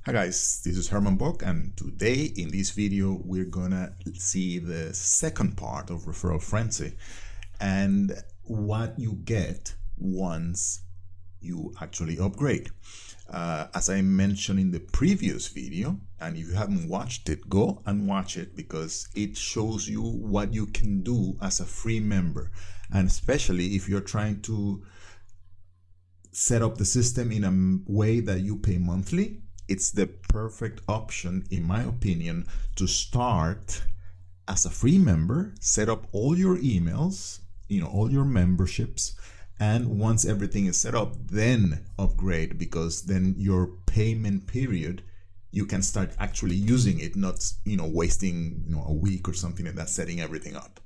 Hi guys, this is Herman Bock, and today in this video we're gonna see the second part of ReferralFrenzy and what you get once you actually upgrade. As I mentioned in the previous video, and if you haven't watched it, go and watch it because it shows you what you can do as a free member, and especially if you're trying to set up the system in a way that you pay monthly. It's the perfect option, in my opinion, to start as a free member, set up all your emails, all your memberships, and once everything is set up, then upgrade, because then your payment period, you can start actually using it, not wasting a week or something like that setting everything up.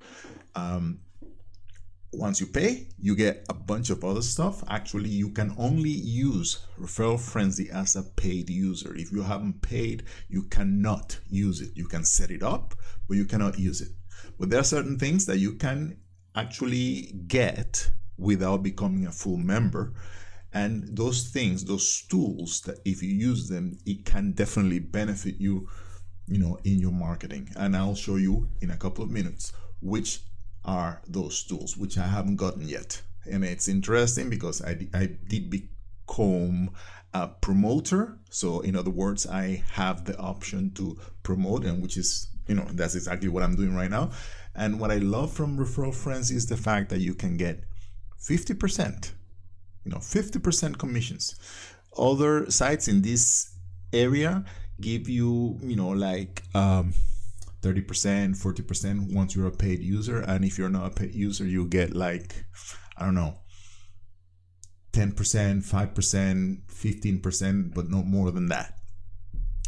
Once you pay, you get a bunch of other stuff. Actually, you can only use ReferralFrenzy as a paid user. If you haven't paid, you cannot use it. You can set it up, but you cannot use it. But there are certain things that you can actually get without becoming a full member. And those things, those tools, that if you use them, it can definitely benefit you, in your marketing. And I'll show you in a couple of minutes which are those tools, which I haven't gotten yet. And it's interesting because I did become a promoter. So in other words, I have the option to promote, and which is, that's exactly what I'm doing right now. And what I love from ReferralFrenzy is the fact that you can get 50%, 50% commissions. Other sites in this area give you, 30%, 40% once you're a paid user. And if you're not a paid user, you get 10%, 5%, 15%, but no more than that.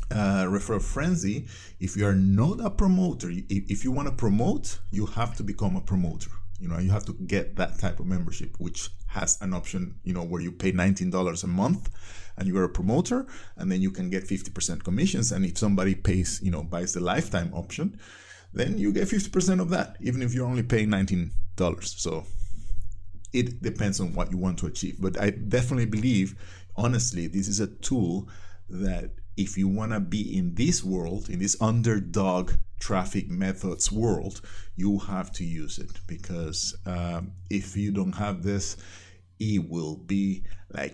ReferralFrenzy, if you are not a promoter, if you want to promote, you have to become a promoter. You have to get that type of membership, which has an option, where you pay $19 a month and you are a promoter, and then you can get 50% commissions. And if somebody pays, buys the lifetime option, then you get 50% of that, even if you're only paying $19. So it depends on what you want to achieve. But I definitely believe, honestly, this is a tool that if you want to be in this world, in this underdog traffic methods world, you have to use it, because if you don't have this, it will be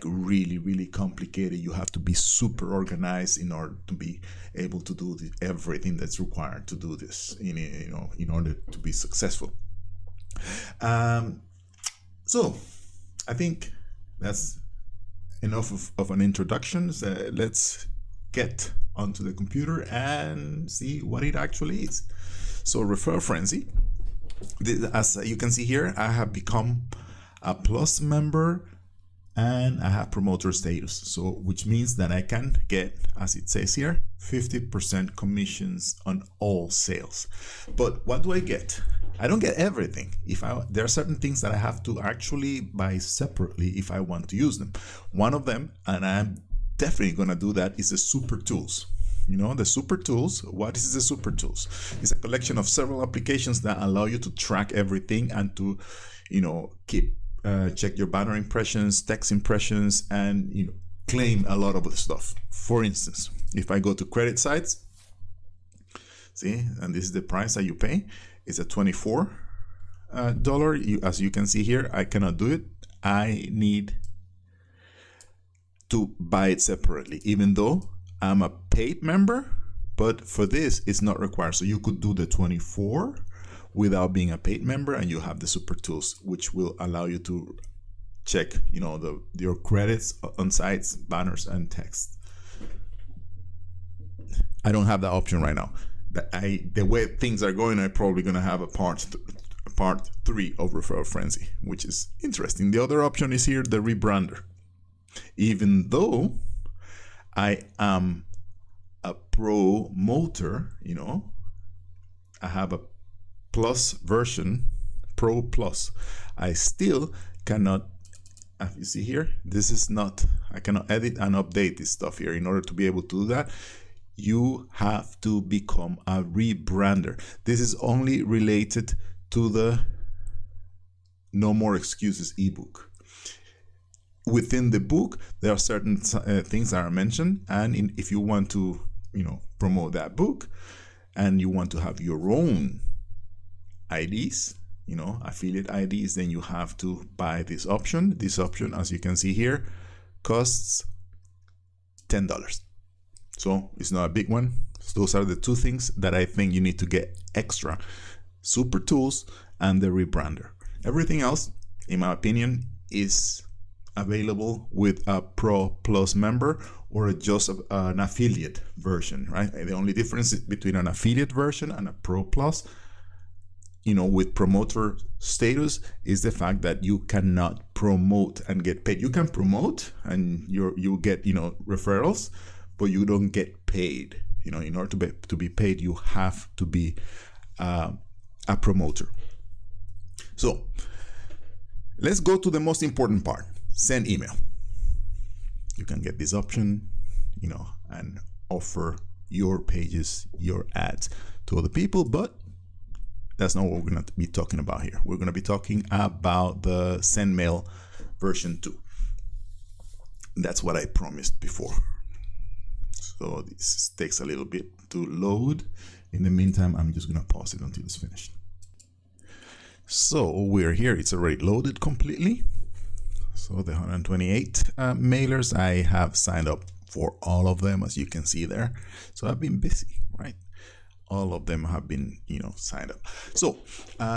really, really complicated. You have to be super organized in order to be able to do everything that's required to do this in order to be successful. So I think that's enough of an introduction. So let's get onto the computer and see what it actually is. So ReferralFrenzy, as you can see here, I have become a plus member and I have promoter status. So which means that I can get, as it says here, 50% commissions on all sales. But what do I get? I don't get everything. There are certain things that I have to actually buy separately if I want to use them. One of them, and I'm definitely going to do that, is the super tools. The super tools. What is the super tools? It's a collection of several applications that allow you to track everything and to, check your banner impressions, text impressions, and claim a lot of the stuff. For instance, if I go to credit sites, see, and this is the price that you pay. It's a $24. As you can see here, I cannot do it. I need to buy it separately, even though I'm a paid member, but for this it's not required. So you could do the 24 without being a paid member, and you have the super tools, which will allow you to check your credits on sites, banners, and text. I don't have that option right now. The way things are going, I'm probably going to have a part 3 of ReferralFrenzy, which is interesting. The other option is here, the rebrander. Even though I am a promoter, I have a plus version, Pro Plus, I still cannot, as you see here, I cannot edit and update this stuff here. In order to be able to do that, you have to become a rebrander. This is only related to the No More Excuses ebook. within the book, there are certain things that are mentioned, and if you want to, promote that book, and you want to have your own IDs, affiliate IDs, then you have to buy this option. This option, as you can see here, costs $10. So it's not a big one. So those are the two things that I think you need to get extra: super tools and the rebrander. Everything else, in my opinion, is available with a Pro Plus member or just an affiliate version, right? The only difference between an affiliate version and a Pro Plus, with promoter status, is the fact that you cannot promote and get paid. You can promote and you get, referrals, but you don't get paid. In order to be paid, you have to be a promoter. So let's go to the most important part: send email. You can get this option, and offer your pages, your ads to other people, but that's not what we're going to be talking about here. We're going to be talking about the send mail version 2. That's what I promised before. So this takes a little bit to load. In the meantime, I'm just going to pause it until it's finished. So we're here. It's already loaded completely. So the 128 mailers, I have signed up for all of them, as you can see there. So I've been busy, right? All of them have been, signed up. So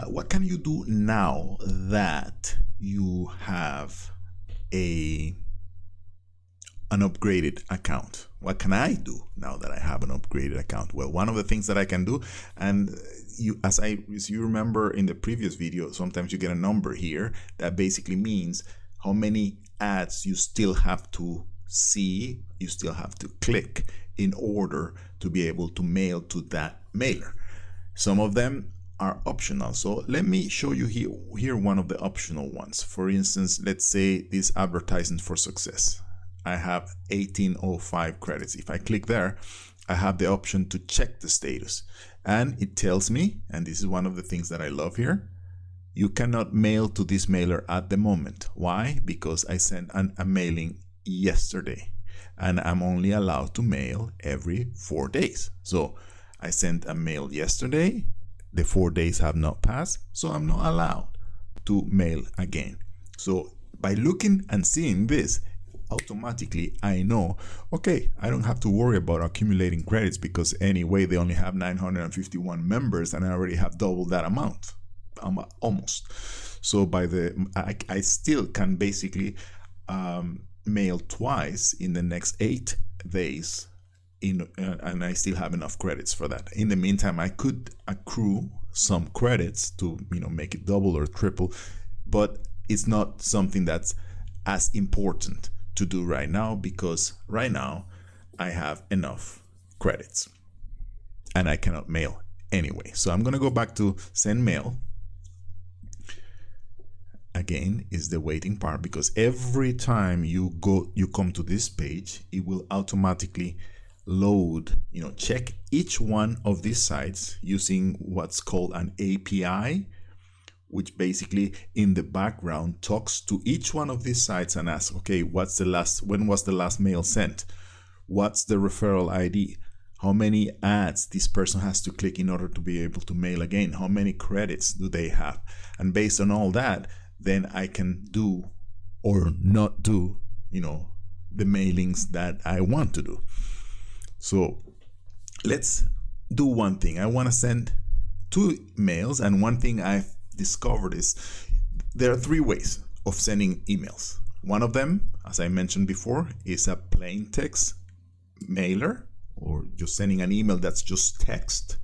what can you do now that you have an upgraded account? What can I do now that I have an upgraded account? Well, one of the things that I can do, and as you remember in the previous video, sometimes you get a number here that basically means how many ads you still have to see, you still have to click in order to be able to mail to that mailer. Some of them are optional. So let me show you here one of the optional ones. For instance, let's say this advertising for success. I have 1805 credits. If I click there, I have the option to check the status, and it tells me, and this is one of the things that I love here, you cannot mail to this mailer at the moment. Why? Because I sent a mailing yesterday, and I'm only allowed to mail every 4 days. So I sent a mail yesterday, the 4 days have not passed, so I'm not allowed to mail again. So by looking and seeing this, automatically I know, okay, I don't have to worry about accumulating credits, because anyway they only have 951 members and I already have double that amount, almost. So I still can basically mail twice in the next 8 days, and I still have enough credits for that. In the meantime, I could accrue some credits to make it double or triple, but it's not something that's as important to do right now, because right now I have enough credits and I cannot mail anyway. So I'm going to go back to send mail. Again, is the waiting part, because every time you come to this page, it will automatically load, check each one of these sites using what's called an API, which basically in the background talks to each one of these sites and asks, okay, when was the last mail sent? What's the referral ID? How many ads this person has to click in order to be able to mail again? How many credits do they have? And based on all that, then I can do or not do, the mailings that I want to do. So let's do one thing. I want to send 2 mails, and one thing I've discovered is there are 3 ways of sending emails. One of them, as I mentioned before, is a plain text mailer, or just sending an email that's just text.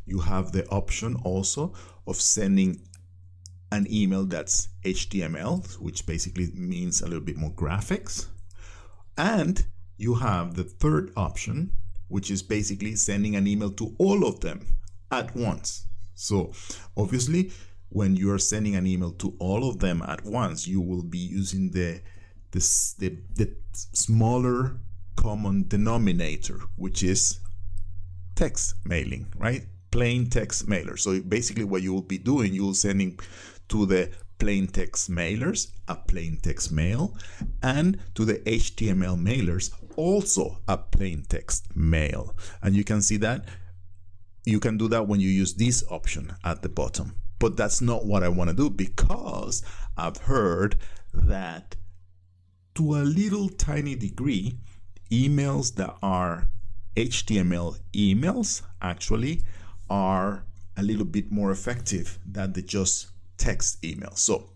You have the option also of sending an email that's HTML, which basically means a little bit more graphics. And you have the third option, which is basically sending an email to all of them at once. So obviously, when you are sending an email to all of them at once, you will be using the smaller common denominator, which is text mailing, right? Plain text mailer. So basically what you will be doing, you will sending to the plain text mailers, a plain text mail, and to the HTML mailers, also a plain text mail. And you can see that you can do that when you use this option at the bottom. But that's not what I want to do, because I've heard that to a little tiny degree, emails that are HTML emails actually are a little bit more effective than the just text email. So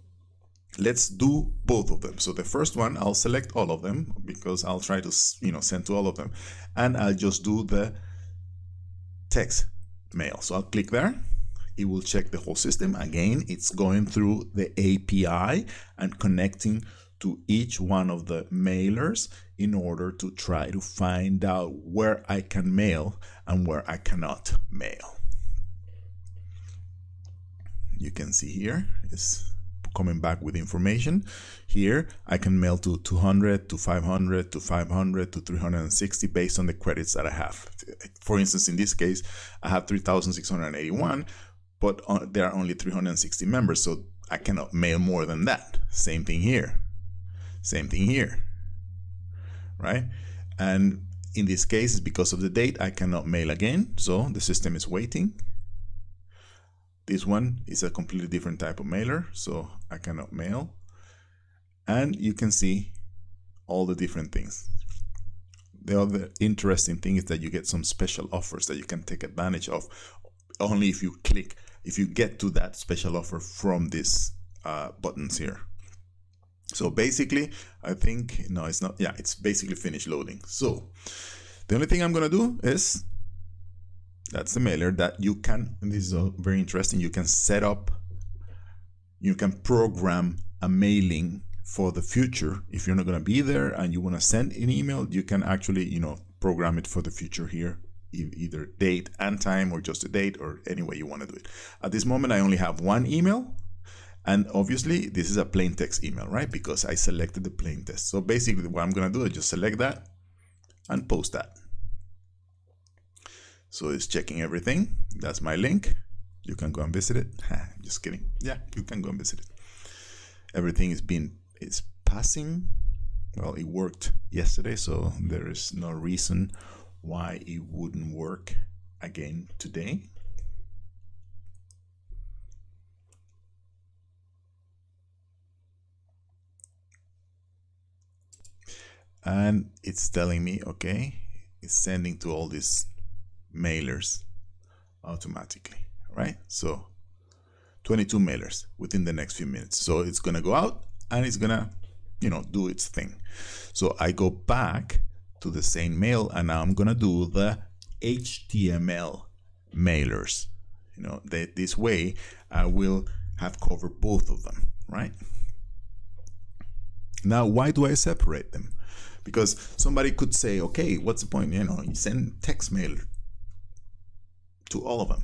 let's do both of them. So the first one, I'll select all of them because I'll try to send to all of them, and I'll just do the text mail. So I'll click there. It will check the whole system. Again, it's going through the API and connecting to each one of the mailers in order to try to find out where I can mail and where I cannot mail. You can see here it's coming back with information. Here I can mail to 200, to 500, to 500, to 360 based on the credits that I have. For instance, in this case, I have 3,681, but there are only 360 members, so I cannot mail more than that. Same thing here. Same thing here, right? And in this case, because of the date, I cannot mail again, so the system is waiting. This one is a completely different type of mailer, so I cannot mail. And you can see all the different things. The other interesting thing is that you get some special offers that you can take advantage of only if you get to that special offer from these buttons here. So basically, I think, no, it's not. Yeah, it's basically finished loading. So the only thing I'm going to do is, that's the mailer that you can, and this is very interesting, you can set up, you can program a mailing for the future. If you're not going to be there and you want to send an email, you can actually, program it for the future here, either date and time or just a date or any way you want to do it. At this moment, I only have one email. And obviously, this is a plain text email, right? Because I selected the plain text. So basically, what I'm going to do is just select that and post that. So it's checking everything. That's my link. You can go and visit it. Just kidding. Yeah, you can go and visit it. Everything is passing. Well, it worked yesterday, so there is no reason why it wouldn't work again today. And it's telling me, okay, it's sending to all these mailers automatically, right? So 22 mailers within the next few minutes. So it's going to go out and it's going to, do its thing. So I go back to the same mail and now I'm going to do the HTML mailers. This way I will have covered both of them, right? Now, why do I separate them? Because somebody could say, okay, what's the point? You send text mail to all of them.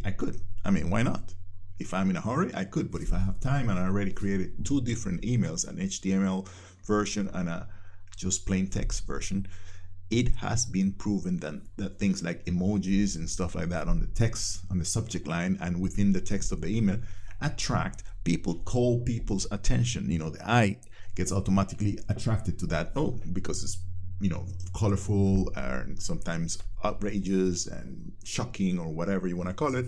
I could. Why not? If I'm in a hurry, I could. But if I have time and I already created two different emails, an HTML version and a just plain text version, it has been proven that things like emojis and stuff like that on the text, on the subject line and within the text of the email attract people, call people's attention. The eye gets automatically attracted to that. Oh, because it's colorful and sometimes outrageous and shocking or whatever you want to call it.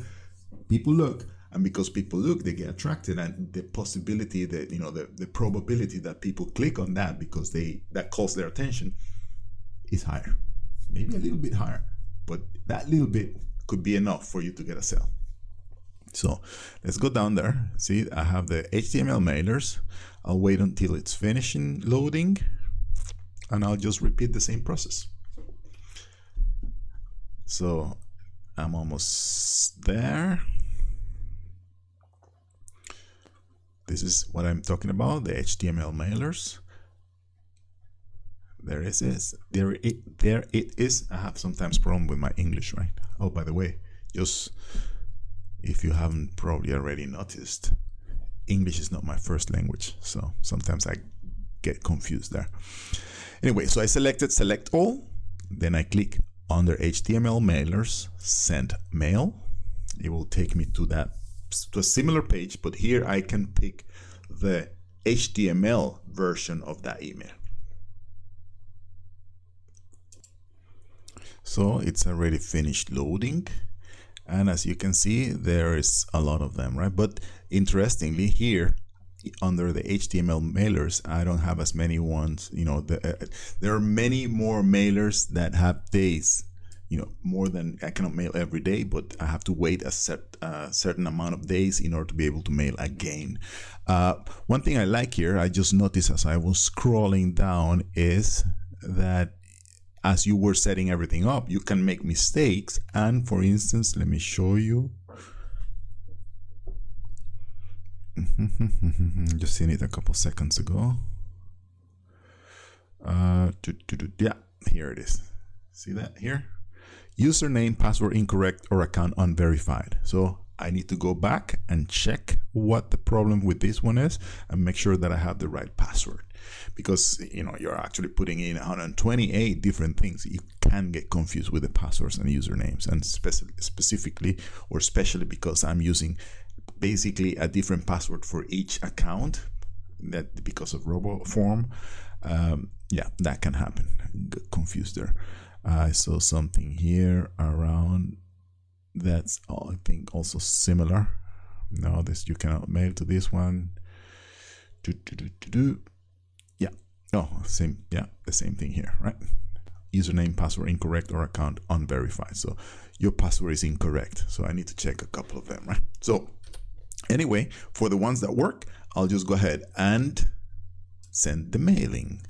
People look, and because people look, they get attracted, and the possibility that the probability that people click on that because that calls their attention is higher, maybe a little bit higher, but that little bit could be enough for you to get a sale. So let's go down there. See, I have the HTML mailers. I'll wait until it's finishing loading and I'll just repeat the same process. So I'm almost there. This is what I'm talking about, the HTML mailers. There it is. There it is. I have sometimes problem with my English, right? Oh, by the way, just if you haven't probably already noticed, English is not my first language, so sometimes I get confused there. Anyway, so I selected select all, then I click under HTML mailers, send mail. It will take me to that to a similar page, but here I can pick the HTML version of that email. So it's already finished loading, and as you can see, there is a lot of them, right? But interestingly, here under the HTML mailers, I don't have as many ones. You know, there are many more mailers that have days. You know, more than I cannot mail every day, but I have to wait a certain amount of days in order to be able to mail again. One thing I like here, I just noticed as I was scrolling down, is that as you were setting everything up, you can make mistakes. And for instance, let me show you. Just seen it a couple seconds ago. Yeah, here it is. See that here? Username, password incorrect, or account unverified. So I need to go back and check what the problem with this one is and make sure that I have the right password. Because, you know, you're actually putting in 128 different things. You can get confused with the passwords and usernames, and specifically or especially because I'm using basically a different password for each account, that because of RoboForm, yeah, that can happen. Get confused there. I saw something here around that's I think also similar. No, this you cannot mail to this one. Yeah, oh, same. Yeah, the same thing here, right? Username, password incorrect, or account unverified. So your password is incorrect. So I need to check a couple of them, right? So anyway, for the ones that work, I'll just go ahead and send the mailing.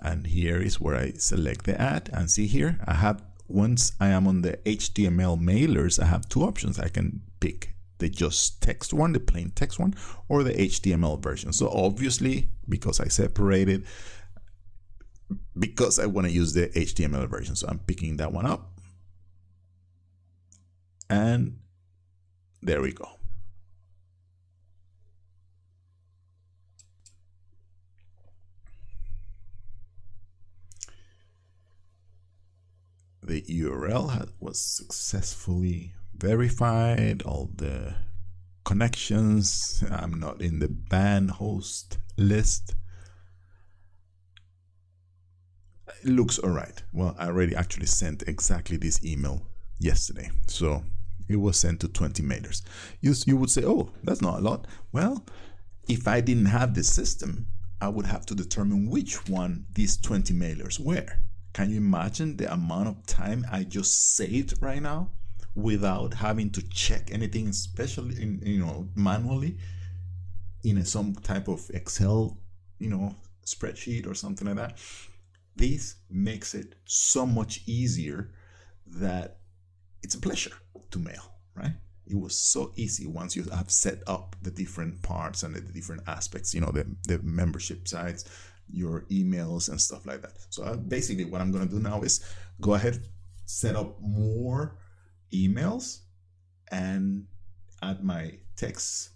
And here is where I select the ad, and see here, I have, once I am on the HTML mailers, I have two options. I can pick the just text one, the plain text one, or the HTML version. So obviously, because I separated, because I want to use the HTML version, so I'm picking that one up. And there we go. The URL was successfully verified, all the connections, I'm not in the ban host list. It looks all right. Well, I already actually sent exactly this email yesterday. So it was sent to 20 mailers. You would say, oh, that's not a lot. Well, if I didn't have this system, I would have to determine which one these 20 mailers were. Can you imagine the amount of time I just saved right now without having to check anything, especially in, you know, manually in some type of Excel, you know, spreadsheet or something like that? This makes it so much easier that it's a pleasure to mail, right? It was so easy once you have set up the different parts and the different aspects, you know, the membership sites, your emails and stuff like that. So basically what I'm going to do now is go ahead, set up more emails and add my text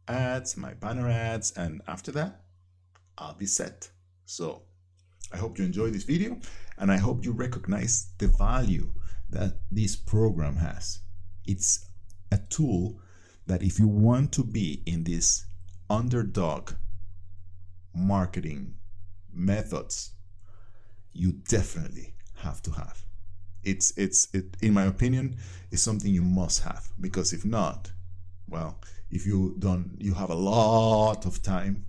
ads, my banner ads, and after that I'll be set. So I hope you enjoyed this video, and I hope you recognize the value that this program has. It's a tool that if you want to be in this underdog marketing methods, you definitely have to have. It in my opinion, is something you must have, because if not, well, if you have a lot of time,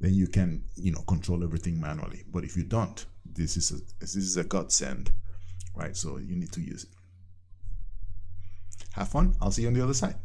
then you can, you know, control everything manually. But if you don't, this is a godsend, right? So you need to use it. Have fun. I'll see you on the other side.